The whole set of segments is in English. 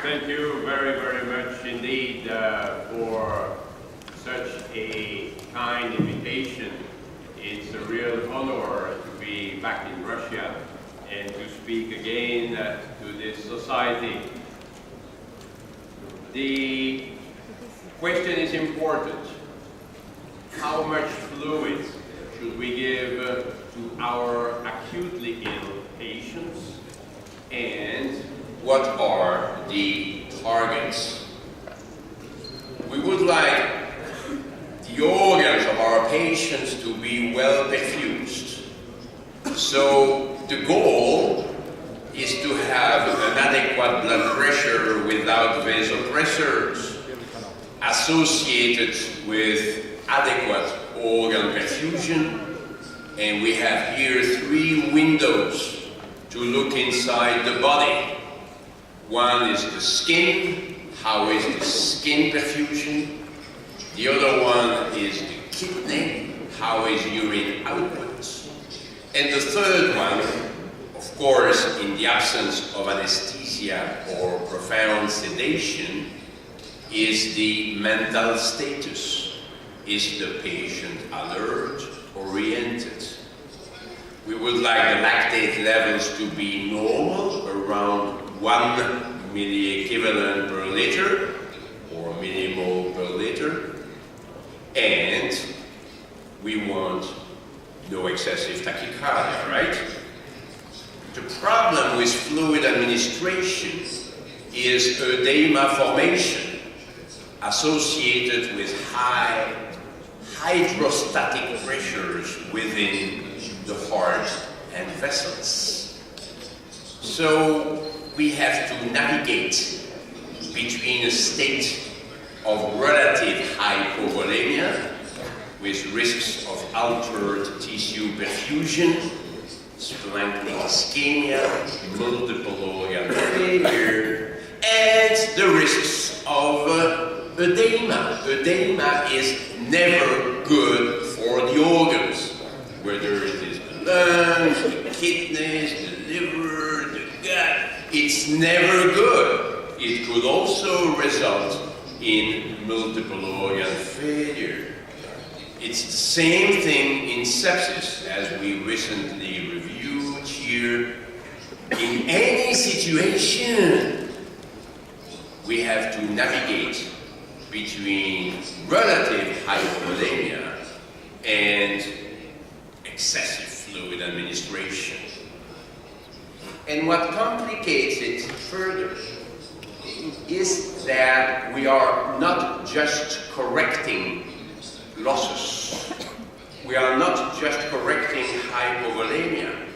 Thank you very, very much indeed for such a kind invitation. It's a real honor to be back in Russia and to speak again to this society. The question is important. How much fluid should we give to our acutely ill patients, and what are the targets? We would like the organs of our patients to be well perfused. So the goal is to have an adequate blood pressure without vasopressors associated with adequate organ perfusion. And we have here 3 windows to look inside the body. One is the skin. How is the skin perfusion? The other one is the kidney. How is urine output? And the third one, of course, in the absence of anesthesia or profound sedation, is the mental status. Is the patient alert, oriented? We would like the lactate levels to be normal, around 1 milliequivalent per liter, or millimole per liter. And we want no excessive tachycardia, right? The problem with fluid administration is edema formation associated with high hydrostatic pressures within the heart and vessels. So we have to navigate between a state of relative hypovolemia with risks of altered tissue perfusion, splanchnic ischemia, multiple organ failure, and the risks of edema. Edema is never good for the organs, whether it is the lungs, the kidneys, the liver, the gut. It's never good. It could also result in multiple organ failure. It's the same thing in sepsis, as we recently reviewed here. In any situation, we have to navigate between relative hypovolemia and excessive fluid administration. And what complicates it further is that we are not just correcting losses. We are not just correcting hypovolemia,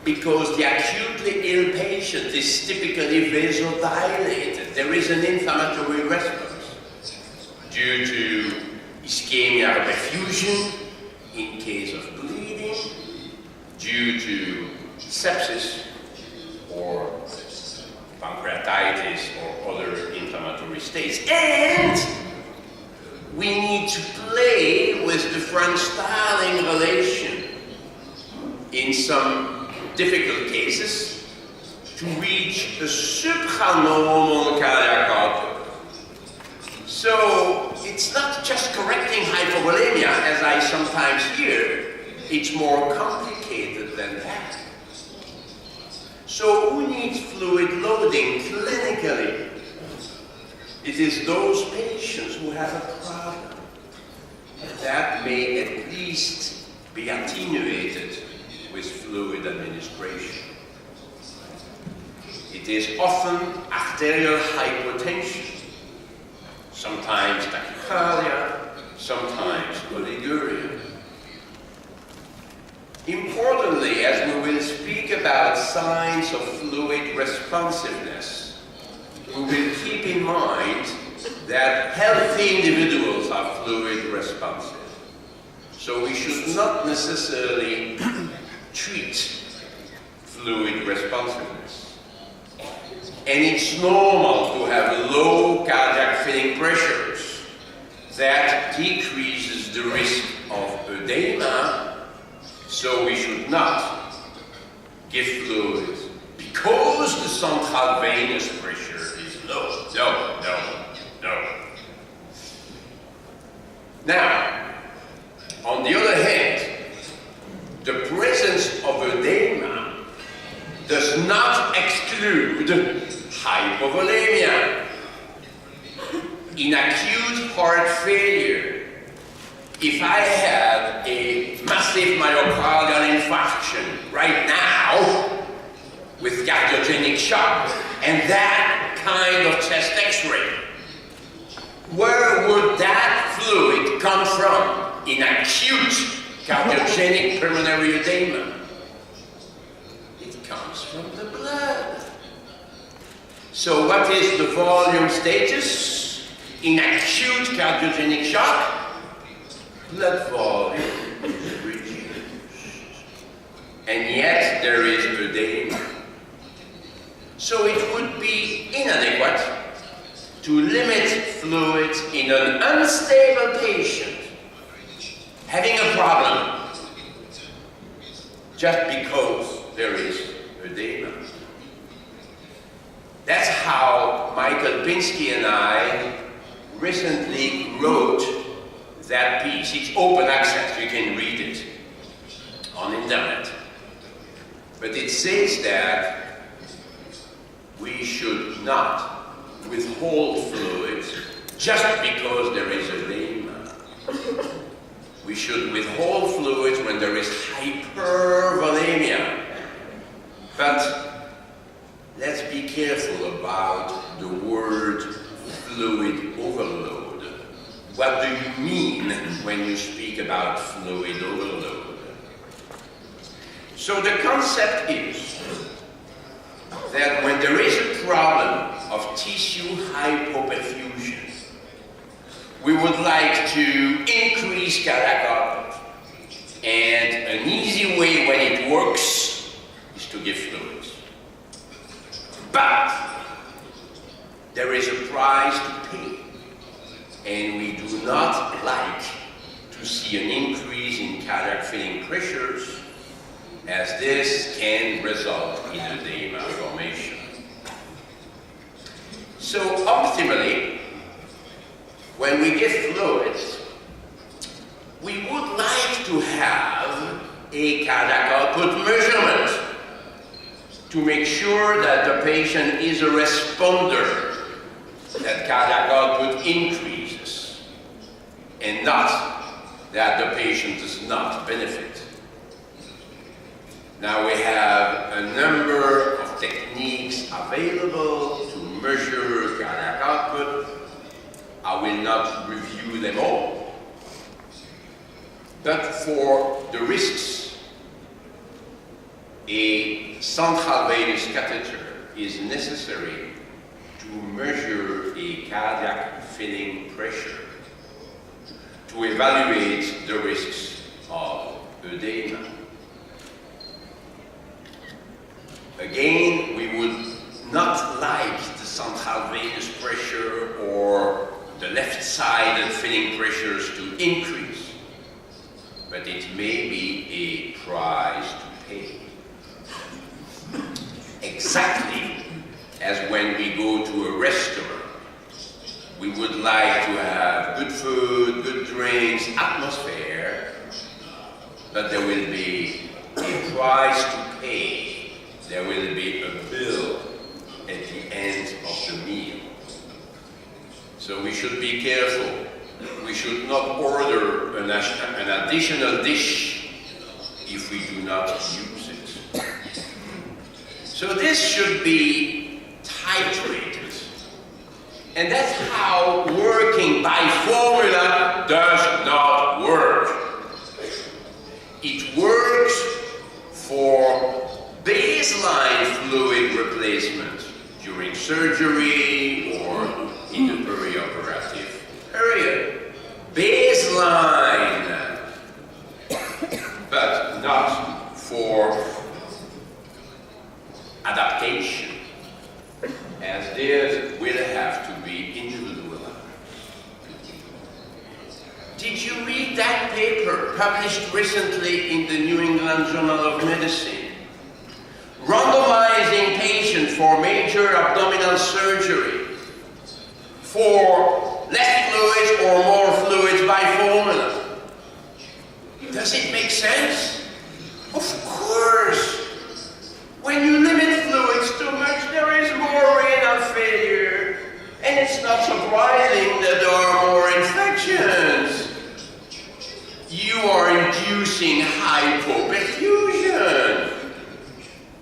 because the acutely ill patient is typically vasodilated. There is an inflammatory response due to ischemia perfusion in case of bleeding, due to sepsis or pancreatitis or other inflammatory states. And we need to play with the Franz-Starling relation in some difficult cases to reach a supranormal cardiac output. So it's not just correcting hypovolemia, as I sometimes hear. It's more complicated than that. So who needs fluid loading clinically? It is those patients who have a problem that may at least be attenuated with fluid administration. It is often arterial hypotension, sometimes tachycardia, sometimes oliguria. Importantly, as we will speak about signs of fluid responsiveness, we will keep in mind that healthy individuals are fluid responsive. So we should not necessarily treat fluid responsiveness. And it's normal to have low cardiac filling pressures. That decreases the risk of edema, so we should not give fluid because the central venous pressure is low. No, no, no. Now, on the other hand, the presence of edema does not exclude hypovolemia. In acute heart failure, if I have a massive myocardial infarction right now with cardiogenic shock and that kind of chest x-ray, where would that fluid come from in acute cardiogenic pulmonary edema? It comes from the blood. So what is the volume status in acute cardiogenic shock? Blood volume is reduced. And yet there is edema. So it would be inadequate to limit fluids in an unstable patient having a problem just because there is edema. That's how Michael Pinsky and I recently wrote that piece. It's open access, you can read it on internet. But it says that we should not withhold fluids just because there is edema. We should withhold fluids when there is hypervolemia. But let's be careful about the word fluid overload. What do you mean when you speak about fluid overload? So the concept is that when there is a problem of tissue hypoperfusion, we would like to increase cardiac output. And an easy way when it works is to give fluids. But there is a price to pay. And we do not like to see an increase in cardiac filling pressures, as this can result in edema formation. So optimally, when we give fluids, we would like to have a cardiac output measurement to make sure that the patient is a responder, that cardiac output increases, and not that the patient does not benefit. Now we have a number of techniques available to measure cardiac output. I will not review them all. But for the risks, a central venous catheter is necessary to measure a cardiac filling pressure, to evaluate the risks of edema. Again, we would not like the central venous pressure or the left side and filling pressures to increase, but it may be a price to pay. Exactly as when we go to a restaurant, we would like to have good food, good drinks, atmosphere, but there will be a price to pay. There will be a bill at the end of the meal. So we should be careful. We should not order an additional dish if we do not use it. So this should be titrated. And that's how working by formula does not work. It works for baseline fluid replacement during surgery or in the perioperative period. Baseline, but not for adaptation, as this will have to be individualized. Did you read that paper published recently in the New England Journal of Medicine, randomizing patients for major abdominal surgery for less fluids or more fluids by formula. Does it make sense? Of course. When you limit fluids too much, there is more renal failure. And it's not surprising that there are more infections. You are inducing hypoperfusion.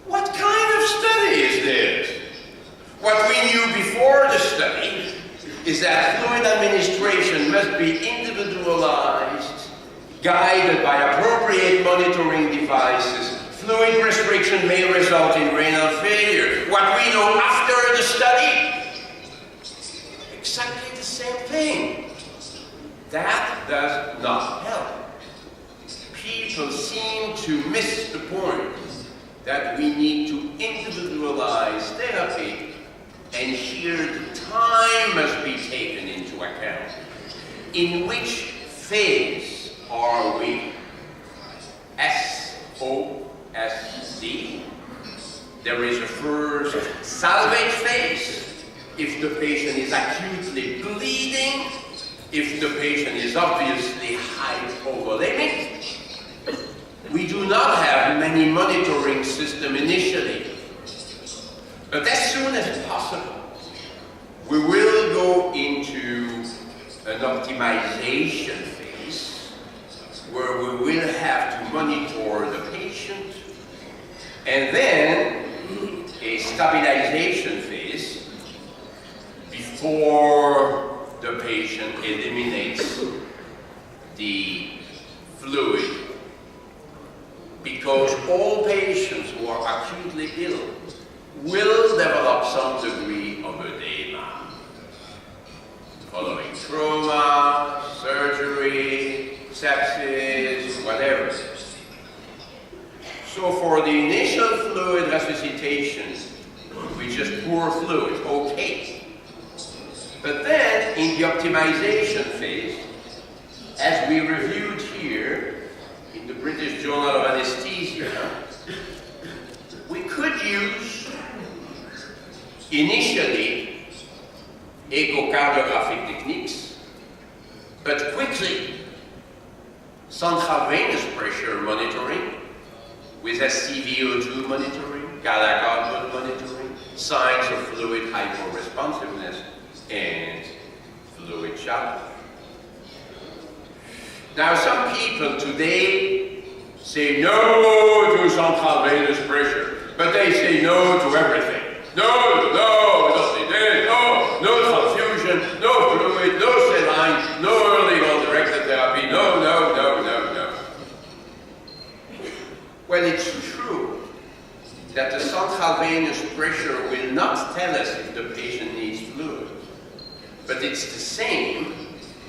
What kind of study is this? What we knew before the study is that fluid administration must be individualized, guided by appropriate monitoring devices. Fluid restriction may result in renal failure. What we know after the study? Exactly the same thing. That does not help. People seem to miss the point that we need to individualize therapy, and here the time must be taken into account. In which phase are we? SOSD. There is a first salvage phase, if the patient is acutely bleeding, if the patient is obviously hypovolemic. We do not have many monitoring systems initially, but as soon as possible, we will go into an optimization phase where we will have to monitor the patient, and then a stabilization phase before the patient eliminates the fluid. Because all patients who are acutely ill will develop some degree of edema following trauma, surgery, sepsis, whatever. So for the initial fluid resuscitation, we just pour fluid, okay. But then in the optimization phase, as we reviewed here, in the British Journal of Anesthesia, we could use initially echocardiographic techniques, but quickly central venous pressure monitoring with SCVO2 monitoring, cardiac output monitoring, signs of fluid hyporesponsiveness, and fluid challenge. Now, some people today say no to central venous pressure, but they say no to everything. No, don't need this, no transfusion, no fluid, no saline, no early goal-directed therapy, no. Well, it's true that the central venous pressure will not tell us if the patient needs fluid, but it's the same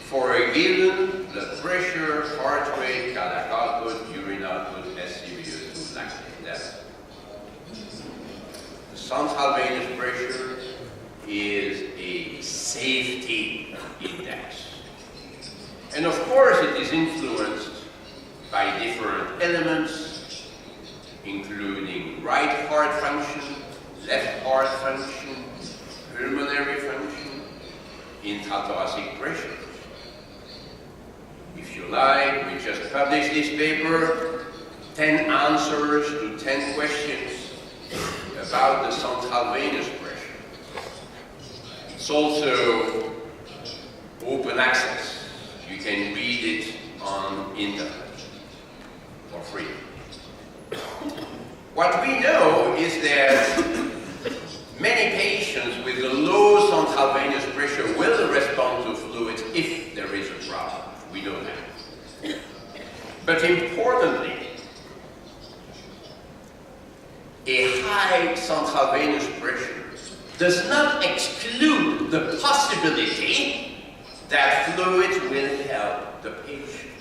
for a given blood pressure, heart rate, cardiac output, urine output, SCVO2, lactate depth. The central venous pressure is a safety index. And of course it is influenced by different elements, including right heart function, left heart function, pulmonary function, intrathoracic pressure. If you like, we just published this paper, 10 answers to 10 questions about the central venous pressure. It's also open access. You can read it on internet for free. What we know is that many patients with a low central venous pressure will respond to fluids if there is a problem. We know that. But importantly, a high central venous pressure does not exclude the possibility that fluids will help the patient.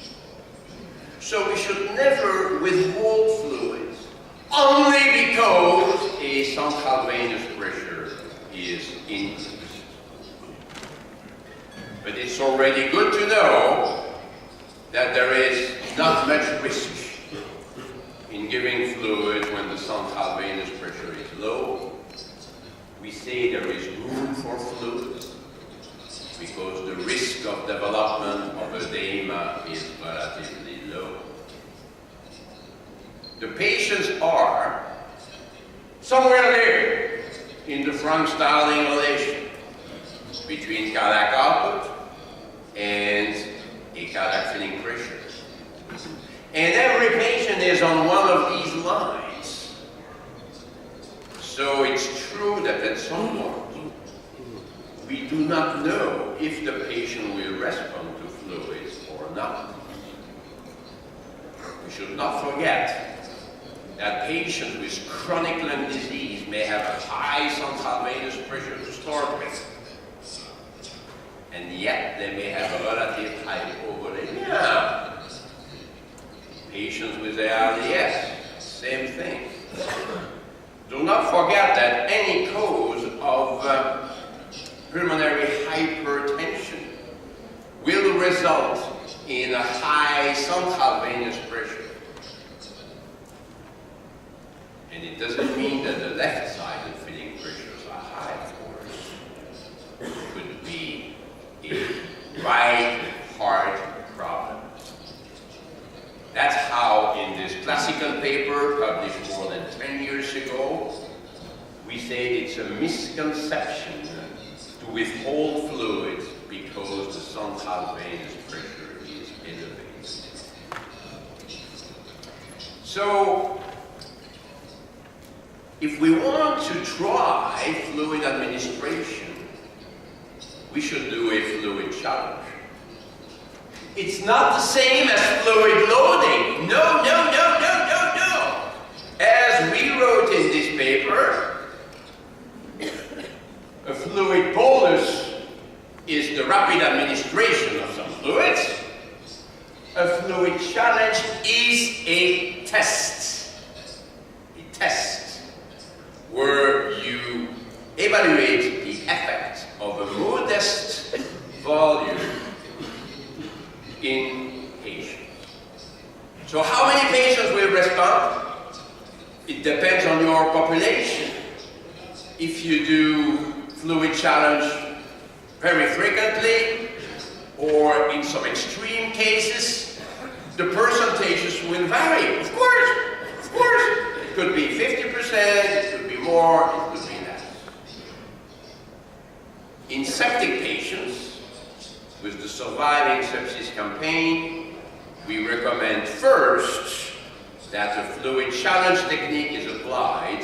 So we should never withhold fluids only because a central venous pressure is increased. But it's already good to know that there is not much risk in giving fluid when the central venous pressure low. We say there is room for fluid because the risk of development of edema is relatively low. The patients are somewhere there in the front-Starling relation between cardiac output and a cardiac filling pressure. And every patient is on one of these lines. So it's true that at some point, we do not know if the patient will respond to fluids or not. We should not forget that patients with chronic lung disease may have a high central venous pressure to start with, and yet they may have a relative hypovolemia. Patients with ARDS, same thing. Do not forget that any cause of pulmonary hypertension will result in a high central venous pressure. And it doesn't mean that the left side of filling pressures are high, of course. It could be a right heart problem. That's how in this classical paper published more than 10 years ago, we say it's a misconception to withhold fluids because the central venous pressure is elevated. So, if we want to try fluid administration, we should do a fluid challenge. It's not the same as fluid loading. No, no, no, no, no, no. As we wrote in this paper, a fluid bolus is the rapid administration of some fluids. A fluid challenge is a test. A test where you evaluate the effect of a modest volume in patients. So how many patients will respond? It depends on your population. If you do fluid challenge very frequently, or in some extreme cases, the percentages will vary. Of course. It could be 50%, it could be more, it could be less. In septic patients, with the Surviving Sepsis campaign, we recommend first that a fluid challenge technique is applied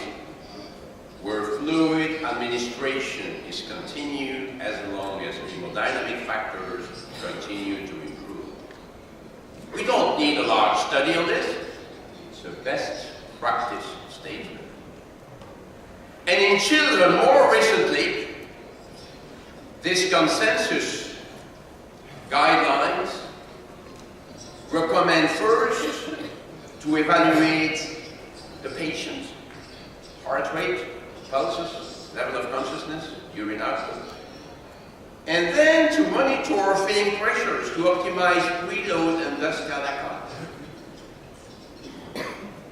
where fluid administration is continued as long as hemodynamic factors continue to improve. We don't need a large study on this. It's a best practice statement. And in children, more recently, this consensus guidelines recommend first to evaluate the patient's heart rate, pulses, level of consciousness, urine output, and then to monitor filling pressures to optimize preload and thus cardiac output.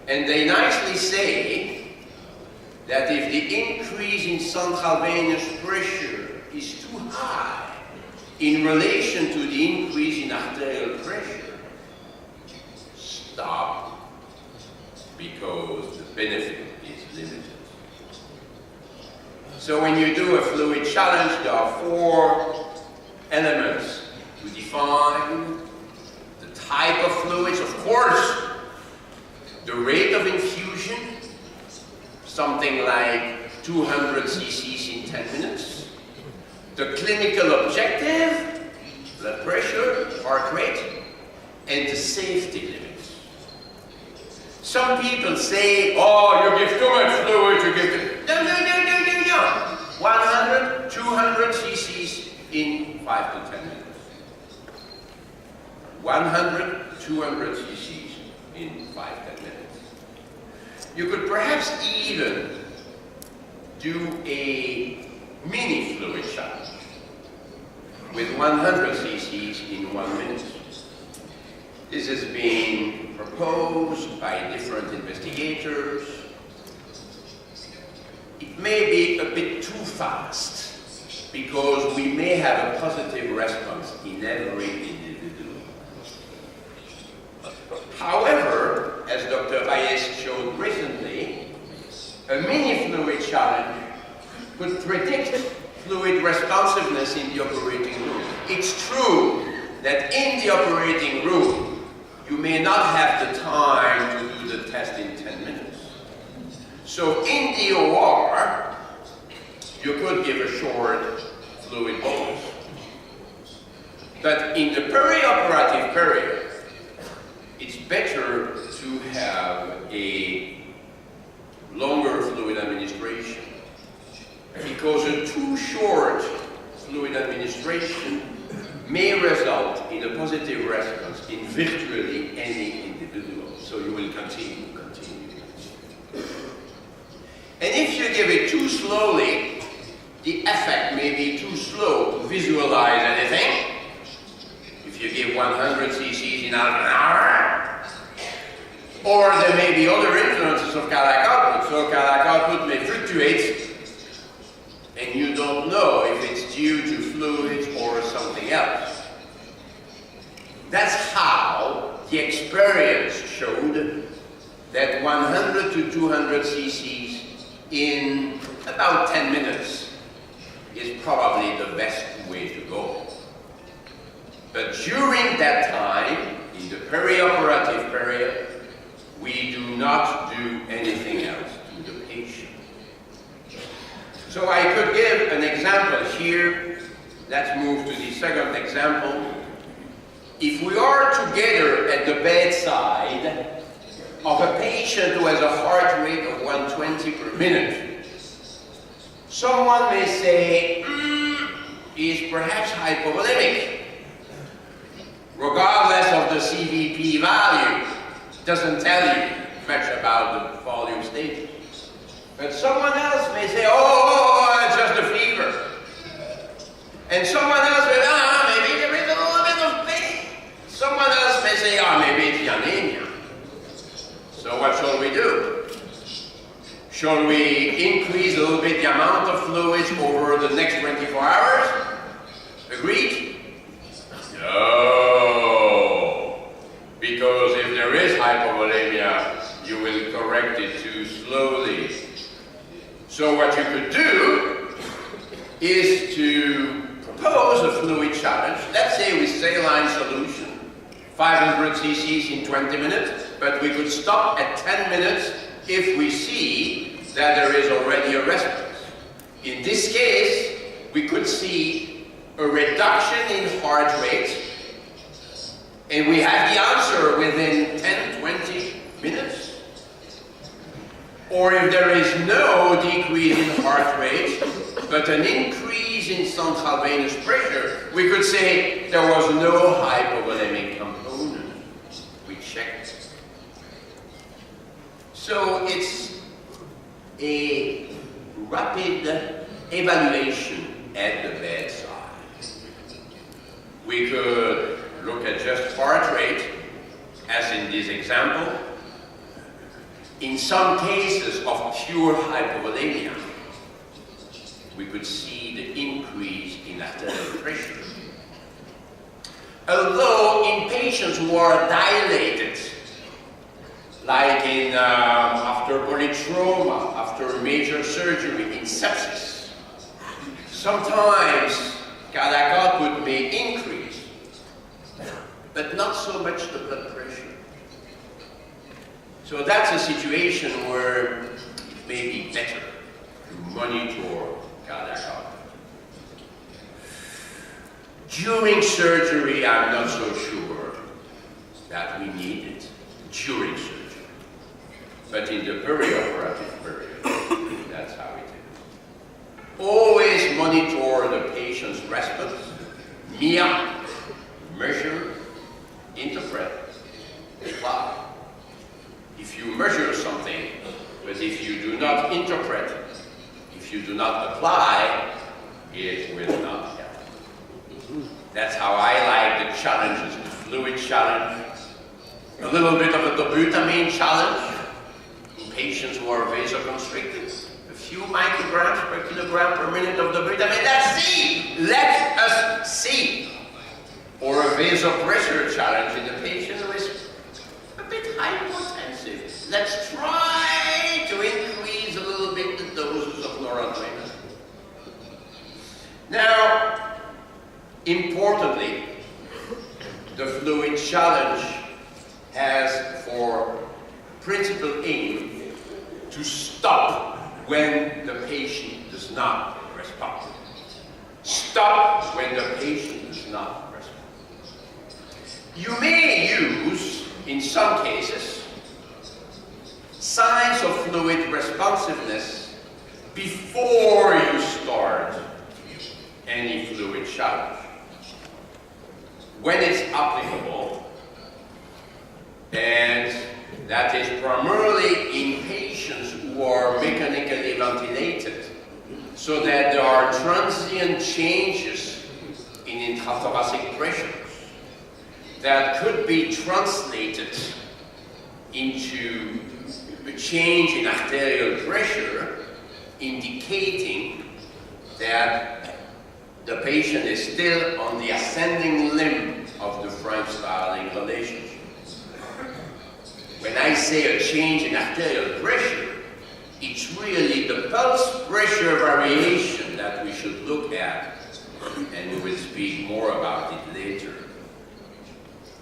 And they nicely say that if the increase in central venous pressure is too high in relation to the increase in arterial pressure, stop, because the benefit is limited. So when you do a fluid challenge, there are 4 elements to define: the type of fluids, of course, the rate of infusion, something like 200 cc's in 10 minutes, the clinical objective, blood pressure, heart rate, and the safety limits. Some people say, oh, you give too much fluid, you give it. No. 100, 200 cc's in 5 to 10 minutes. 100, 200 cc's in 5 to 10 minutes. You could perhaps even do a mini fluid challenge with 100 cc's in 1 minute. This has been proposed by different investigators. it may be a bit too fast, because we may have a positive response in every individual. However, as Dr. Reyes showed recently, a mini fluid challenge could predict fluid responsiveness in the operating room. It's true that in the operating room, you may not have the time to do the test in 10 minutes. So in the OR, you could give a short fluid bolus. But in the perioperative period, it's better to have a longer fluid administration, because a too short fluid administration may result in a positive response in virtually any individual. So you will continue. And if you give it too slowly, the effect may be too slow to visualize anything. If you give 100 cc's in half an hour, or there may be other influences of cardiac output. So cardiac output may fluctuate, and you don't know if it's due to fluids or something else. That's how the experience showed that 100 to 200 cc's in about 10 minutes is probably the best way to go. But during that time, in the perioperative period, we do not do anything else to the patient. So I could give an example here. Let's move to the second example. If we are together at the bedside of a patient who has a heart rate of 120 per minute, someone may say, he's perhaps hypovolemic. Regardless of the CVP value, doesn't tell you much about the volume status. But someone else may say, oh, it's just a fever. And someone else may say, maybe there is a little bit of pain. Someone else may say, maybe it's anemia. So what shall we do? Shall we increase a little bit the amount of fluids over the next 24 hours? Agreed? No. Because if there is hypovolemia, you will correct it too slowly. So what you could do is to propose a fluid challenge, let's say with saline solution, 500 cc's in 20 minutes, but we could stop at 10 minutes if we see that there is already a response. In this case, we could see a reduction in heart rate, and we have the answer within 10-20 minutes. Or if there is no decrease in heart rate, but an increase in central venous pressure, we could say there was no hypovolemic component. We checked. So it's a rapid evaluation at the bedside. We could look at just heart rate, as in this example. In some cases of pure hypovolemia, we could see the increase in arterial pressure. Although in patients who are dilated, like in after polytrauma, after major surgery, in sepsis, sometimes cardiac output may increase, but not so much the blood pressure. So that's a situation where it may be better to monitor cardiac output. During surgery, I'm not so sure that we need it during surgery. But in the perioperative period, that's how it is. Always monitor the patient's response. MIA, measure, interpret, apply. If you measure something, but if you do not interpret, if you do not apply, it will not help. That's how I like the challenges, the fluid challenge, a little bit of a dobutamine challenge in patients who are vasoconstricted, a few micrograms per kilogram per minute of the vitamin. Let's see. Let us see. Or a vasopressor challenge in a patient who is a bit hypotensive. Let's try to increase a little bit the doses of noradrenaline. Now, importantly, the fluid challenge has for principal aim to stop when the patient does not respond. Stop when the patient does not respond. You may use, in some cases, signs of fluid responsiveness before you start any fluid challenge. When it's applicable, and that is primarily in patients who are mechanically ventilated, so that there are transient changes in intrathoracic pressures that could be translated into a change in arterial pressure, indicating that the patient is still on the ascending limb of the French-Starling relationship. When I say a change in arterial pressure, it's really the pulse pressure variation that we should look at, and we will speak more about it later.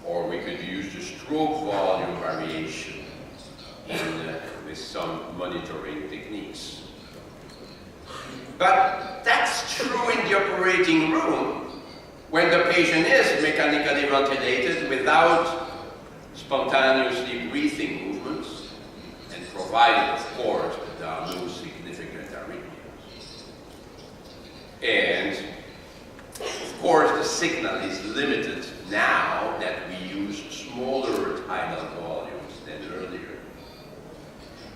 Or we could use the stroke volume variation with some monitoring techniques. But that's true in the operating room when the patient is mechanically ventilated without spontaneously breathing movements, and provided, of course, that there are no significant arrhythmias. And, of course, the signal is limited now that we use smaller tidal volumes than earlier.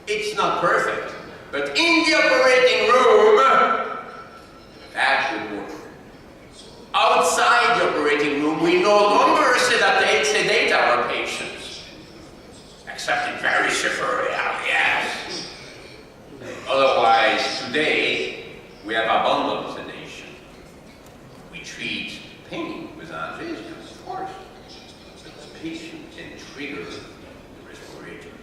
It's not perfect, but in the operating room, that should work. Outside the operating room, we no longer sedate our patients, except in very severe areas. Otherwise, today, we have abundant sedation. We treat pain with analgesia, of course, but the patient can trigger the respirator.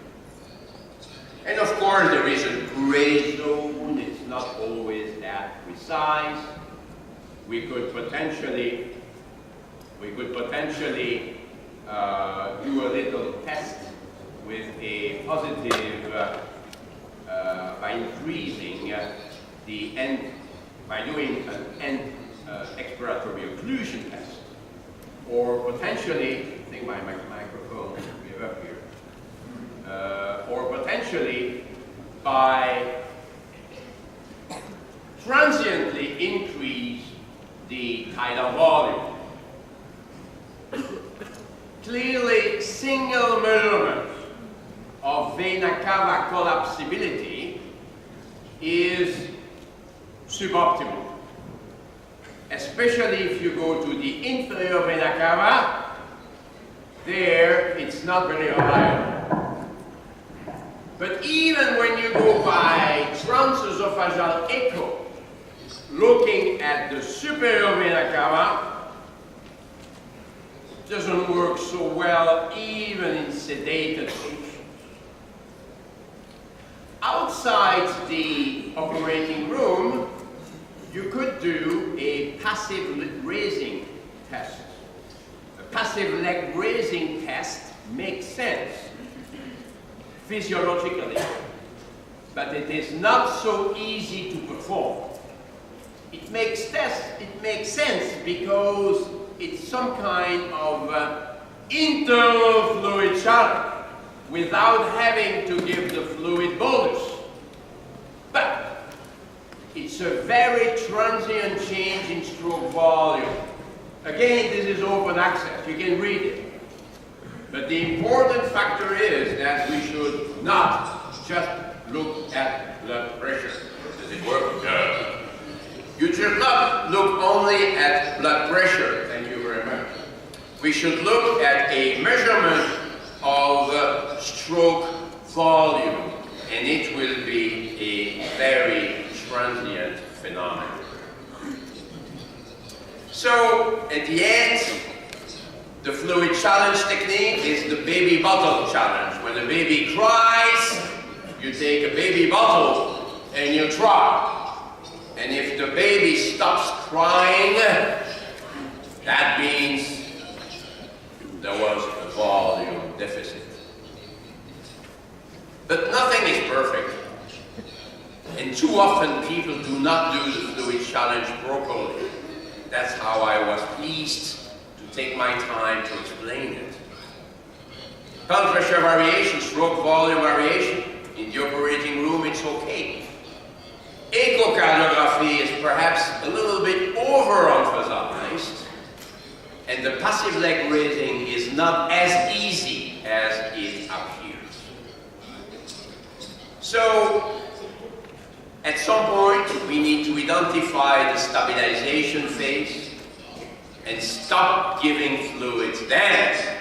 And of course, there is a gray zone. It's not always that precise. We could potentially do a little test with a positive by increasing the end, by doing an end expiratory occlusion test, or potentially, I think my microphone will be up here, or potentially by transiently increase the tidal volume. Clearly, single measurement of vena cava collapsibility is suboptimal, especially if you go to the inferior vena cava. There, it's not very reliable. But even when you go by transesophageal echo, looking at the superior vena cava, doesn't work so well even in sedated patients. Outside the operating room, you could do a passive leg raising test. A passive leg raising test makes sense physiologically, but it is not so easy to perform. It makes sense because it's some kind of internal fluid challenge without having to give the fluid bolus. But it's a very transient change in stroke volume. Again, this is open access, you can read it. But the important factor is that we should not just look at blood pressure. Does it work? No. You should not look only at blood pressure. Thank you very much. We should look at a measurement of stroke volume, and it will be a very transient phenomenon. So, at the end, the fluid challenge technique is the baby bottle challenge. When a baby cries, you take a baby bottle and you try. And if the baby stops crying, that means there was a volume deficit. But nothing is perfect. And too often people do not do the fluid challenge properly. That's how I was pleased to take my time to explain it. Blood pressure variation, stroke volume variation, in the operating room it's okay. Echocardiography is perhaps a little bit overemphasized, and the passive leg raising is not as easy as it appears. So, at some point, we need to identify the stabilization phase and stop giving fluids then.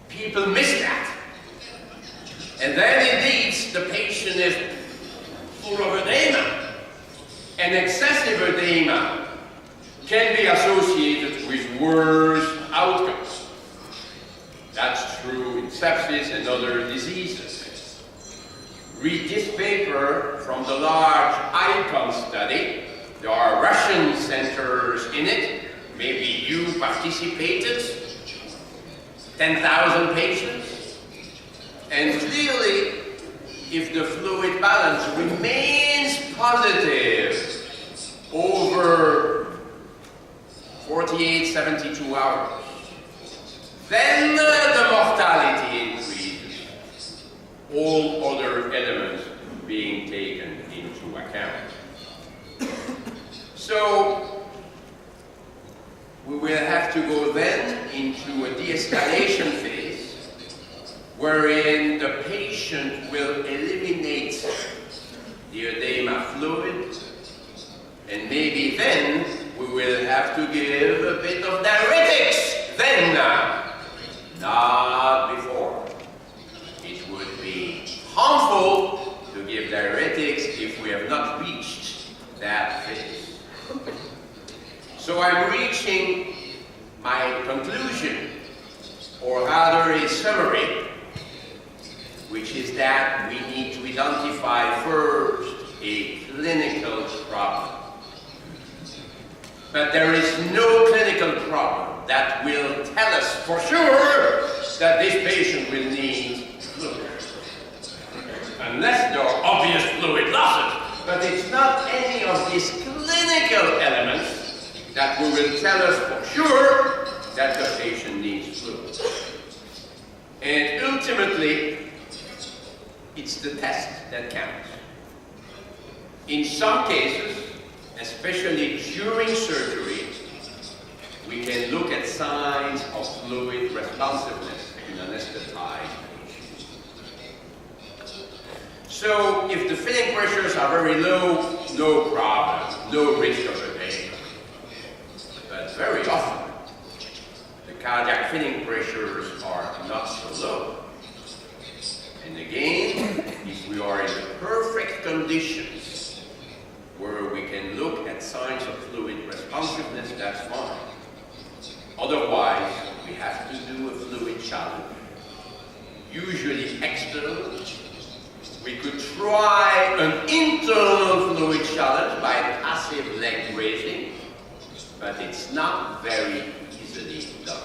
People miss that. And then indeed, the patient is full of edema. And excessive edema can be associated with worse outcomes. That's true in sepsis and other diseases. Read this paper from the large ICON study. There are Russian centers in it. Maybe you participated. 10,000 patients. And clearly, if the fluid balance remains positive over 48, 72 hours, then the mortality increases, all other elements being taken into account. So, we will have to go then into a de-escalation phase, wherein the patient will eliminate the edema fluid, and maybe then we will have to give a bit of diuretics, then not before. It would be harmful to give diuretics if we have not reached that phase. So I'm reaching my conclusion, or rather a summary, which is that we need to identify first a clinical problem. But there is no clinical problem that will tell us for sure that this patient will need fluid. Unless there are obvious fluid losses. But it's not any of these clinical elements that will tell us for sure that the patient needs fluid. And ultimately, it's the test that counts. In some cases, especially during surgery, we can look at signs of fluid responsiveness in anesthetized patients. So, if the filling pressures are very low, no problem, no risk of edema. But very often, the cardiac filling pressures are not so low. And again, if we are in the perfect conditions where we can look at signs of fluid responsiveness, that's fine. Otherwise, we have to do a fluid challenge, usually external. We could try an internal fluid challenge by passive leg raising, but it's not very easily done.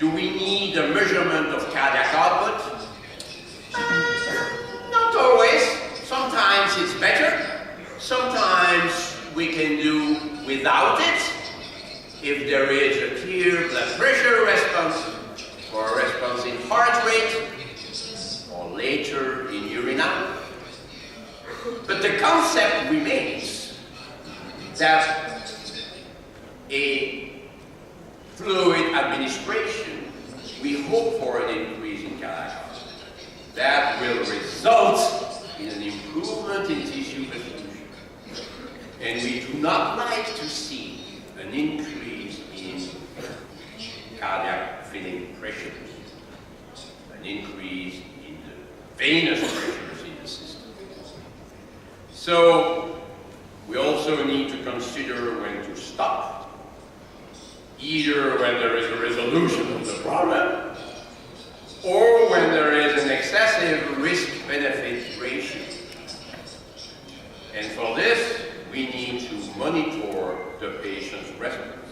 Do we need a measurement of cardiac output? Not always. Sometimes it's better. Sometimes we can do without it if there is a clear blood pressure response or a response in heart rate or later in urine output. But the concept remains that a fluid administration, we hope for an increase in cardiac output. That will result in an improvement in tissue perfusion. And we do not like to see an increase in cardiac filling pressures, an increase in the venous pressures in So we also need to consider when to stop, either when there is a resolution of the problem or when there is an excessive risk-benefit ratio. And for this, we need to monitor the patient's response.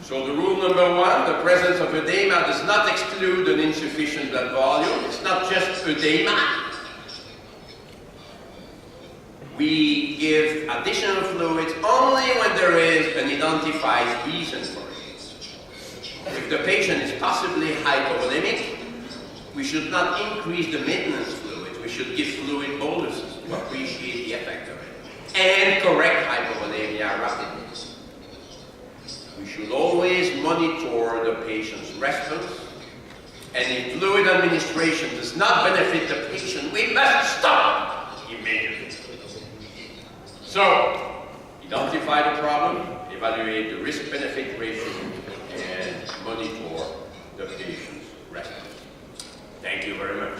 So the rule number one, the presence of edema does not exclude an insufficient blood volume. It's not just edema. We give additional fluids only when there is an identified reason for it. If the patient is possibly hypovolemic, we should not increase the maintenance fluids. We should give fluid boluses to appreciate the effect of it and correct hypovolemia rapidly. We should always monitor the patient's response, and if fluid administration does not benefit the patient, we must stop immediately. So, identify the problem, evaluate the risk-benefit ratio, and monitor the patient's response. Thank you very much.